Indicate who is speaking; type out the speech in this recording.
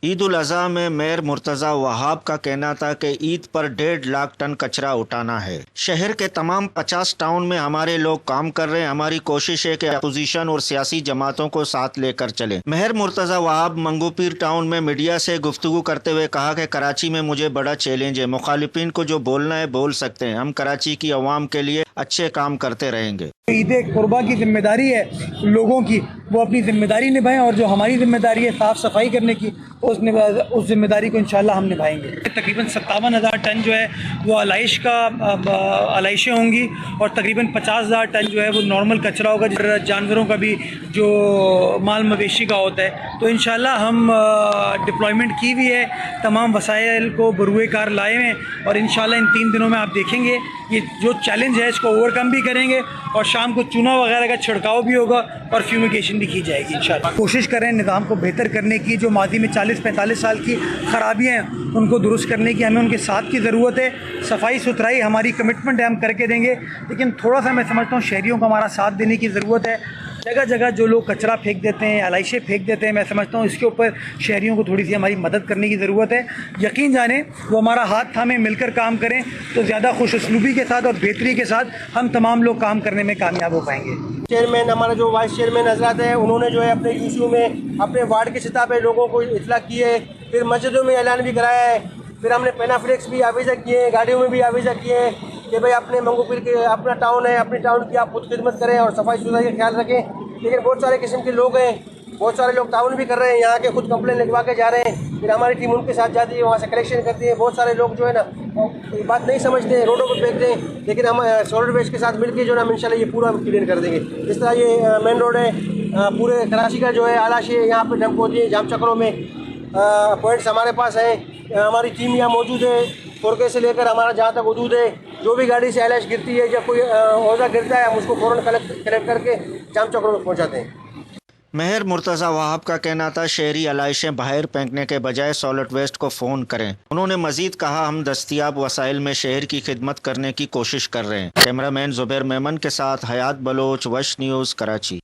Speaker 1: عید الاضحیٰ میں میئر مرتضی وہاب کا کہنا تھا کہ عید پر 1.5 لاکھ ٹن کچرا اٹھانا ہے۔ شہر کے تمام 50 ٹاؤن میں ہمارے لوگ کام کر رہے ہیں۔ ہماری کوشش ہے کہ اپوزیشن اور سیاسی جماعتوں کو ساتھ لے کر چلیں۔ میئر مرتضی وہاب منگو پیر ٹاؤن میں میڈیا سے گفتگو کرتے ہوئے کہا کہ کراچی میں مجھے بڑا چیلنج ہے۔ مخالفین کو جو بولنا ہے بول سکتے ہیں۔ ہم کراچی کی عوام کے لیے اچھے کام کرتے رہیں گے۔
Speaker 2: عید قربہ کی ذمہ داری ہے لوگوں کی، وہ اپنی ذمہ داری نبھائیں، اور جو ہماری ذمہ داری ہے صاف صفائی کرنے کی، اس ذمہ داری کو انشاءاللہ ہم نبھائیں گے۔ تقریباً 57,000 ٹن جو ہے وہ علائشیں ہوں گی، اور تقریباً 50,000 ٹن جو ہے وہ نارمل کچرا ہوگا، جانوروں کا بھی جو مال مویشی کا ہوتا ہے۔ تو انشاءاللہ ہم ڈپلائمنٹ کی بھی ہے، تمام وسائل کو بروئے کار لائے ہیں، اور انشاءاللہ ان 3 دنوں میں آپ دیکھیں گے یہ جو چیلنج ہے اس کو اوور کم بھی کریں گے، اور شام کو چونا وغیرہ کا چھڑکاؤ بھی ہوگا اور فیومیگیشن بھی کی جائے گی انشاءاللہ۔ کوشش کریں نظام کو بہتر کرنے کی، جو ماضی میں 40-45 سال کی خرابیاں ہیں ان کو درست کرنے کی ہمیں ان کے ساتھ کی ضرورت ہے۔ صفائی ستھرائی ہماری کمٹمنٹ ہے، ہم کر کے دیں گے، لیکن تھوڑا سا میں سمجھتا ہوں شہریوں کو ہمارا ساتھ دینے کی ضرورت ہے۔ جگہ جگہ جو لوگ کچرا پھینک دیتے ہیں، علائشیں پھینک دیتے ہیں، میں سمجھتا ہوں اس کے اوپر شہریوں کو تھوڑی سی ہماری مدد کرنے کی ضرورت ہے۔ یقین جانیں وہ ہمارا ہاتھ تھامیں مل کر کام کریں تو زیادہ خوش اسلوبی کے ساتھ اور بہتری کے ساتھ ہم تمام لوگ کام کرنے میں کامیاب ہو پائیں گے۔
Speaker 3: چیئرمین ہمارا جو وائس چیئرمین حضرات ہیں انہوں نے جو ہے اپنے ایشو میں اپنے وارڈ کی سطح پہ لوگوں کو اطلاع کی ہے، پھر مسجدوں میں اعلان بھی کرایا ہے، پھر ہم نے پینافلیکس بھی آویزہ کیے ہیں، گاڑیوں میں بھی آویزہ کیے ہیں کہ بھائی اپنے منگو پیر کے اپنا ٹاؤن ہے، اپنی ٹاؤن کی آپ خود خدمت کریں اور صفائی ستھرائی کا خیال رکھیں۔ لیکن بہت سارے قسم کے لوگ ہیں، بہت سارے لوگ تعاون بھی کر رہے ہیں، یہاں کے خود کمپلین لکھوا کے جا رہے ہیں، پھر ہماری ٹیم ان کے ساتھ جاتی ہے، وہاں سے کلیکشن کرتی ہے۔ بہت سارے لوگ جو ہے نا بات نہیں سمجھتے ہیں، روڈوں پر پھینکتے ہیں، لیکن ہم سولڈ ویسٹ کے ساتھ مل کے جو ہے نا انشاءاللہ یہ پورا کلین کر دیں گے۔ جس طرح یہ مین روڈ ہے، پورے کراچی کا جو ہے علاشی یہاں پہ ڈمپ ہوتی ہے، جام چکروں میں پوائنٹس ہمارے پاس ہیں، ہماری ٹیم یہاں موجود ہے، فورکے سے لے کر ہمارا جہاں تک حدود ہے، جو بھی گاڑی سے ایلاش گرتی ہے یا کوئی عہدہ گرتا ہے ہم اس کو فوراً کلیکٹ کر کے جام چکروں میں پہنچاتے ہیں۔
Speaker 1: میئر مرتضی وہاب کا کہنا تھا شہری علائشیں باہر پھینکنے کے بجائے سالٹ ویسٹ کو فون کریں۔ انہوں نے مزید کہا ہم دستیاب وسائل میں شہر کی خدمت کرنے کی کوشش کر رہے ہیں۔ کیمرہ مین زبیر میمن کے ساتھ حیات بلوچ، وش نیوز، کراچی۔